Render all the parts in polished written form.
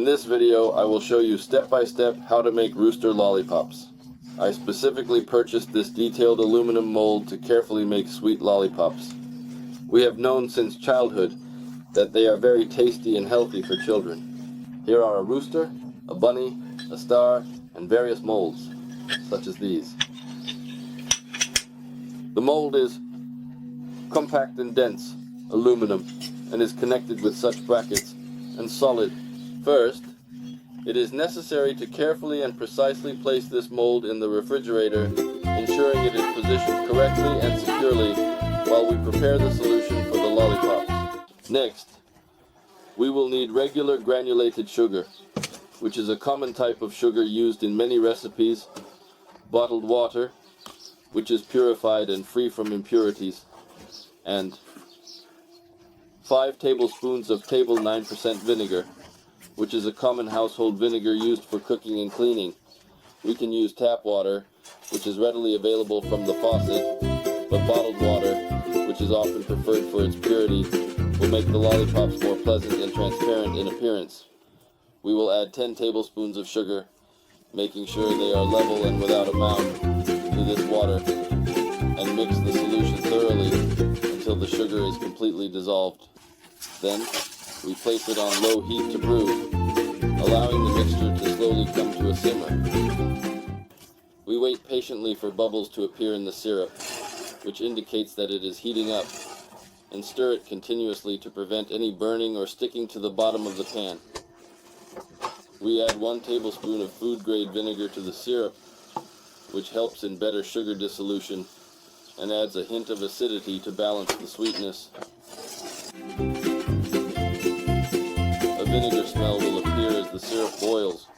In this video, I will show you step by step how to make rooster lollipops. I specifically purchased this detailed aluminum mold to carefully make sweet lollipops. We have known since childhood that they are very tasty and healthy for children. Here are a rooster, a bunny, a star, and various molds, such as these. The mold is compact and dense, aluminum, and is connected with such brackets, and solid. First, it is necessary to carefully and precisely place this mold in the refrigerator, ensuring it is positioned correctly and securely while we prepare the solution for the lollipops. Next, we will need regular granulated sugar, which is a common type of sugar used in many recipes, bottled water, which is purified and free from impurities, and 5 tablespoons of table 9% vinegar, which is a common household vinegar used for cooking and cleaning. We can use tap water, which is readily available from the faucet, but bottled water, which is often preferred for its purity, will make the lollipops more pleasant and transparent in appearance. We will add 10 tablespoons of sugar, making sure they are level and without a mound, to this water, and mix the solution thoroughly until the sugar is completely dissolved. Then, we place it on low heat to brew, allowing the mixture to slowly come to a simmer. We wait patiently for bubbles to appear in the syrup, which indicates that it is heating up, and stir it continuously to prevent any burning or sticking to the bottom of the pan. We add 1 tablespoon of food-grade vinegar to the syrup, which helps in better sugar dissolution and adds a hint of acidity to balance the sweetness. A vinegar smell will appear as the syrup boils,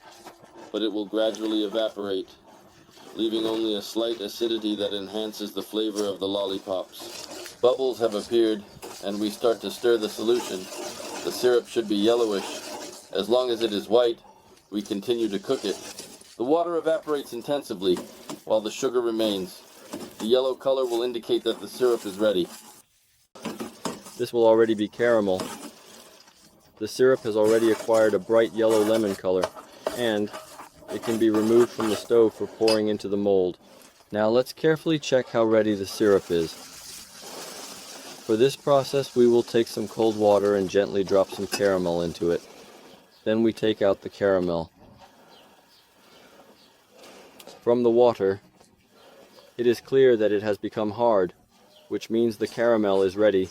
but it will gradually evaporate, leaving only a slight acidity that enhances the flavor of the lollipops. Bubbles have appeared, and we start to stir the solution. The syrup should be yellowish. As long as it is white, we continue to cook it. The water evaporates intensively, while the sugar remains. The yellow color will indicate that the syrup is ready. This will already be caramel. The syrup has already acquired a bright yellow lemon color, and it can be removed from the stove for pouring into the mold. Now let's carefully check how ready the syrup is. For this process, we will take some cold water and gently drop some caramel into it. Then we take out the caramel. From the water, it is clear that it has become hard, which means the caramel is ready.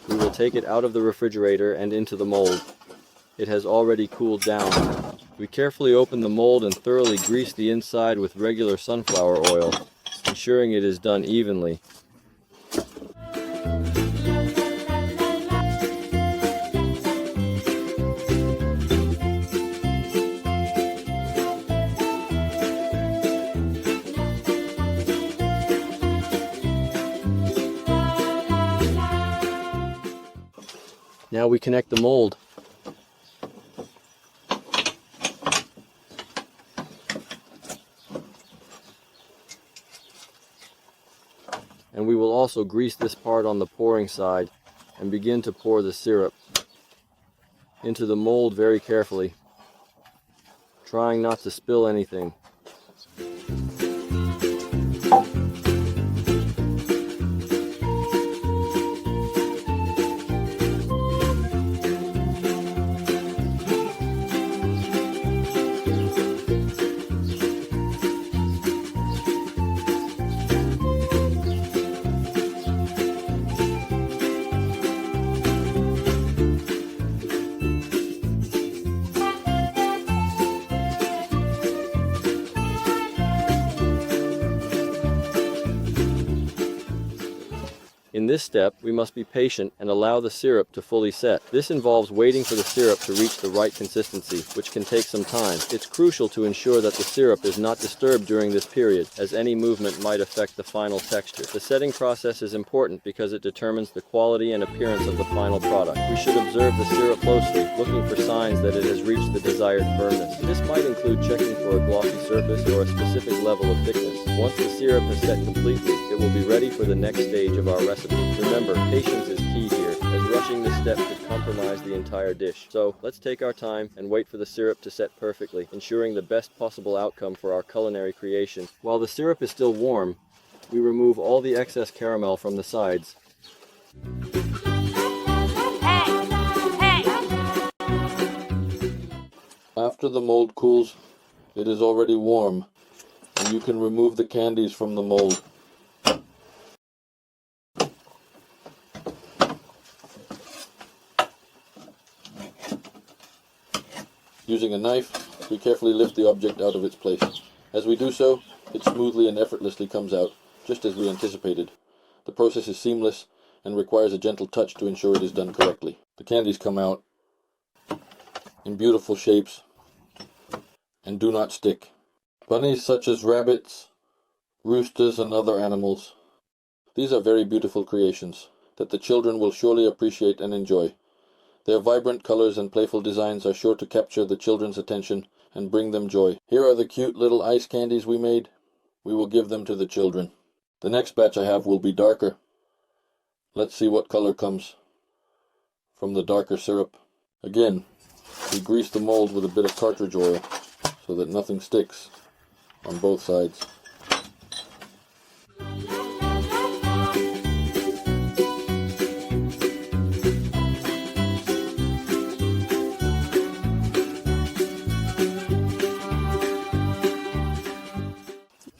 We will take it out of the refrigerator and into the mold. It has already cooled down. We carefully open the mold and thoroughly grease the inside with regular sunflower oil, ensuring it is done evenly. Now we connect the mold. And we will also grease this part on the pouring side and begin to pour the syrup into the mold very carefully, trying not to spill anything. In this step, we must be patient and allow the syrup to fully set. This involves waiting for the syrup to reach the right consistency, which can take some time. It's crucial to ensure that the syrup is not disturbed during this period, as any movement might affect the final texture. The setting process is important because it determines the quality and appearance of the final product. We should observe the syrup closely, looking for signs that it has reached the desired firmness. This might include checking for a glossy surface or a specific level of thickness. Once the syrup has set completely, it it will be ready for the next stage of our recipe. Remember, patience is key here, as rushing this step could compromise the entire dish. So let's take our time and wait for the syrup to set perfectly, ensuring the best possible outcome for our culinary creation. While the syrup is still warm, we remove all the excess caramel from the sides. After the mold cools, it is already warm, and you can remove the candies from the mold. Using a knife, we carefully lift the object out of its place. As we do so, it smoothly and effortlessly comes out, just as we anticipated. The process is seamless and requires a gentle touch to ensure it is done correctly. The candies come out in beautiful shapes and do not stick. Bunnies such as rabbits, roosters, and other animals. These are very beautiful creations that the children will surely appreciate and enjoy. Their vibrant colors and playful designs are sure to capture the children's attention and bring them joy. Here are the cute little ice candies we made. We will give them to the children. The next batch I have will be darker. Let's see what color comes from the darker syrup. Again, we grease the mold with a bit of cartridge oil so that nothing sticks on both sides.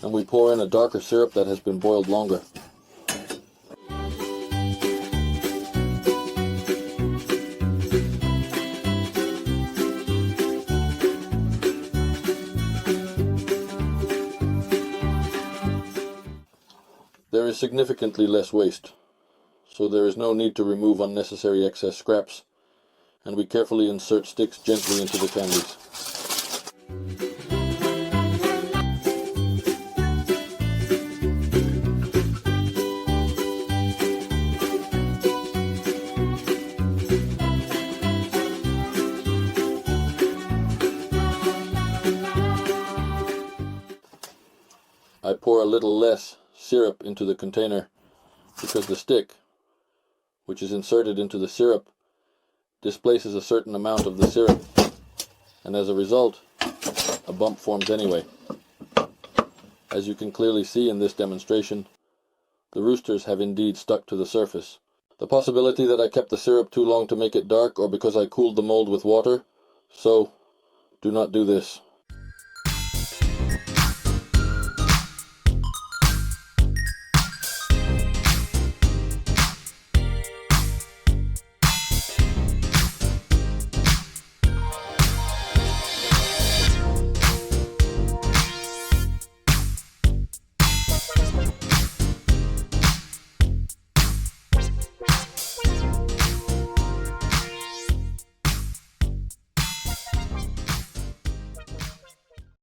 And we pour in a darker syrup that has been boiled longer. There is significantly less waste, so there is no need to remove unnecessary excess scraps, and we carefully insert sticks gently into the candies. I pour a little less syrup into the container because the stick, which is inserted into the syrup, displaces a certain amount of the syrup, and as a result, a bump forms anyway. As you can clearly see in this demonstration, the roosters have indeed stuck to the surface. The possibility that I kept the syrup too long to make it dark, or because I cooled the mold with water, so do not do this.